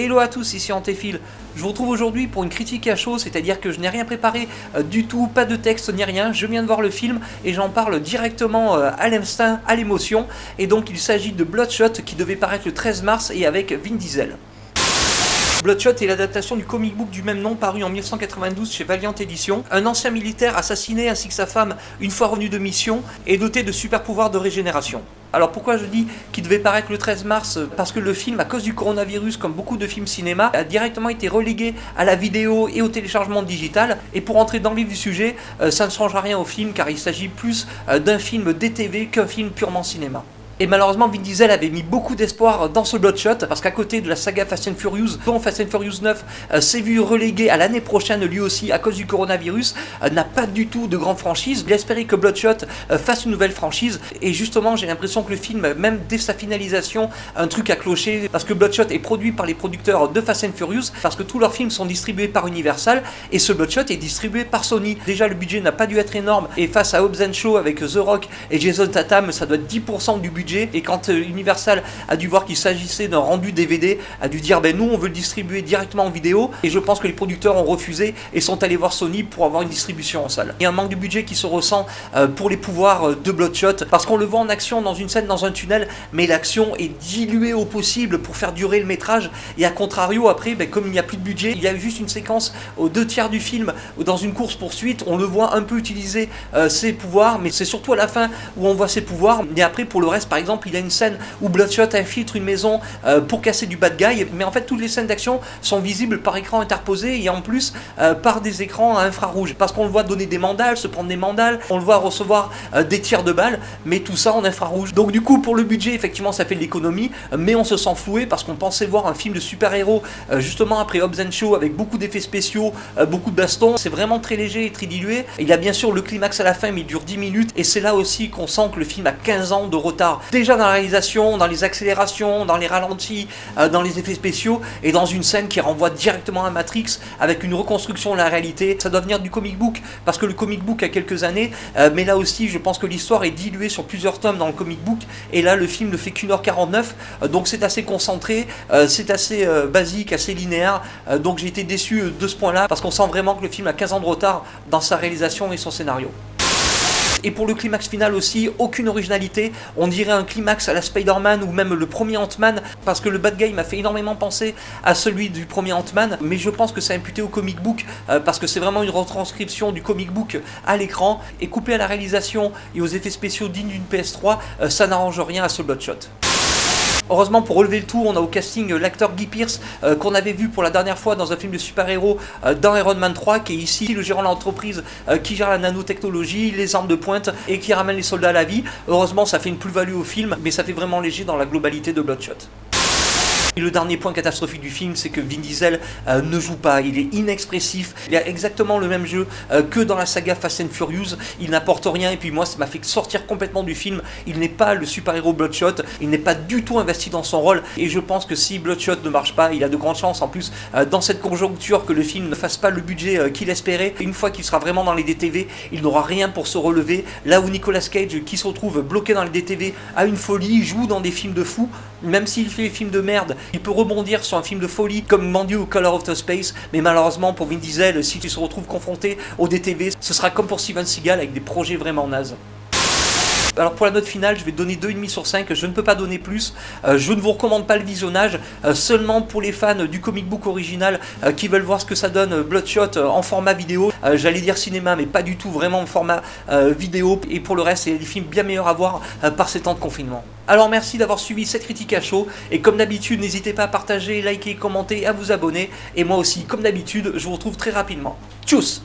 Hello à tous, ici Antéphile. Je vous retrouve aujourd'hui pour une critique à chaud, c'est-à-dire que je n'ai rien préparé du tout, pas de texte ni rien, je viens de voir le film et j'en parle directement à l'instinct, à l'émotion. Et donc il s'agit de Bloodshot qui devait paraître le 13 mars et avec Vin Diesel. Bloodshot est l'adaptation du comic book du même nom paru en 1992 chez Valiant Edition. Un ancien militaire assassiné ainsi que sa femme une fois revenu de mission est doté de super pouvoirs de régénération. Alors pourquoi je dis qu'il devait paraître le 13 mars? Parce que le film, à cause du coronavirus, comme beaucoup de films cinéma, a directement été relégué à la vidéo et au téléchargement digital. Et pour entrer dans le vif du sujet, ça ne changera rien au film car il s'agit plus d'un film DTV qu'un film purement cinéma. Et malheureusement, Vin Diesel avait mis beaucoup d'espoir dans ce Bloodshot, parce qu'à côté de la saga Fast and Furious, dont Fast and Furious 9 s'est vu relégué à l'année prochaine lui aussi à cause du coronavirus, n'a pas du tout de grande franchise. Il espérait que Bloodshot fasse une nouvelle franchise, et justement j'ai l'impression que le film, même dès sa finalisation, a un truc à clocher, parce que Bloodshot est produit par les producteurs de Fast and Furious, parce que tous leurs films sont distribués par Universal, et ce Bloodshot est distribué par Sony. Déjà le budget n'a pas dû être énorme, et face à Hobbs & Shaw avec The Rock et Jason Statham, ça doit être 10% du budget. Et quand Universal a dû voir qu'il s'agissait d'un rendu DVD, a dû dire nous on veut le distribuer directement en vidéo, et je pense que les producteurs ont refusé et sont allés voir Sony pour avoir une distribution en salle. Il y a un manque de budget qui se ressent pour les pouvoirs de Bloodshot, parce qu'on le voit en action dans une scène dans un tunnel, mais l'action est diluée au possible pour faire durer le métrage, et à contrario après, comme il n'y a plus de budget, il y a juste une séquence aux 2/3 du film dans une course poursuite, on le voit un peu utiliser ses pouvoirs, mais c'est surtout à la fin où on voit ses pouvoirs. Et après pour le reste, par exemple, il y a une scène où Bloodshot infiltre une maison pour casser du bad guy, mais en fait toutes les scènes d'action sont visibles par écran interposé et en plus par des écrans à infrarouge, parce qu'on le voit donner des mandales, se prendre des mandales, on le voit recevoir des tirs de balles, mais tout ça en infrarouge. Donc du coup pour le budget effectivement ça fait de l'économie, mais on se sent floué parce qu'on pensait voir un film de super-héros justement après Hobbs & Shaw avec beaucoup d'effets spéciaux, beaucoup de bastons. C'est vraiment très léger et très dilué. Il y a bien sûr le climax à la fin mais il dure 10 minutes, et c'est là aussi qu'on sent que le film a 15 ans de retard. Déjà dans la réalisation, dans les accélérations, dans les ralentis, dans les effets spéciaux, et dans une scène qui renvoie directement à Matrix avec une reconstruction de la réalité. Ça doit venir du comic book, parce que le comic book a quelques années, mais là aussi je pense que l'histoire est diluée sur plusieurs tomes dans le comic book, et là le film ne fait qu'1h49, donc c'est assez concentré, c'est assez basique, assez linéaire, donc j'ai été déçu de ce point là, parce qu'on sent vraiment que le film a 15 ans de retard dans sa réalisation et son scénario. Et pour le climax final aussi, aucune originalité, on dirait un climax à la Spider-Man ou même le premier Ant-Man, parce que le bad guy m'a fait énormément penser à celui du premier Ant-Man, mais je pense que c'est imputé au comic book, parce que c'est vraiment une retranscription du comic book à l'écran, et coupé à la réalisation et aux effets spéciaux dignes d'une PS3, ça n'arrange rien à ce Bloodshot. Heureusement, pour relever le tout, on a au casting l'acteur Guy Pearce qu'on avait vu pour la dernière fois dans un film de super-héros dans Iron Man 3, qui est ici le gérant de l'entreprise qui gère la nanotechnologie, les armes de pointe et qui ramène les soldats à la vie. Heureusement, ça fait une plus-value au film, mais ça fait vraiment léger dans la globalité de Bloodshot. Et le dernier point catastrophique du film, c'est que Vin Diesel ne joue pas, il est inexpressif, il a exactement le même jeu que dans la saga Fast and Furious, il n'apporte rien, et puis moi ça m'a fait sortir complètement du film. Il n'est pas le super-héros Bloodshot, il n'est pas du tout investi dans son rôle, et je pense que si Bloodshot ne marche pas, il a de grandes chances en plus dans cette conjoncture que le film ne fasse pas le budget qu'il espérait. Une fois qu'il sera vraiment dans les DTV, il n'aura rien pour se relever, là où Nicolas Cage, qui se retrouve bloqué dans les DTV, a une folie, joue dans des films de fous, même s'il fait des films de merde, il peut rebondir sur un film de folie comme Mandy ou Color of the Space, mais malheureusement pour Vin Diesel, si tu se retrouves confronté au DTV, ce sera comme pour Steven Seagal avec des projets vraiment nazes. Alors pour la note finale, je vais donner 2,5 sur 5, je ne peux pas donner plus, je ne vous recommande pas le visionnage, seulement pour les fans du comic book original qui veulent voir ce que ça donne Bloodshot en format vidéo, j'allais dire cinéma mais pas du tout, vraiment en format vidéo, et pour le reste c'est des films bien meilleurs à voir par ces temps de confinement. Alors merci d'avoir suivi cette critique à chaud, et comme d'habitude n'hésitez pas à partager, liker, commenter, à vous abonner, et moi aussi comme d'habitude je vous retrouve très rapidement. Tchuss!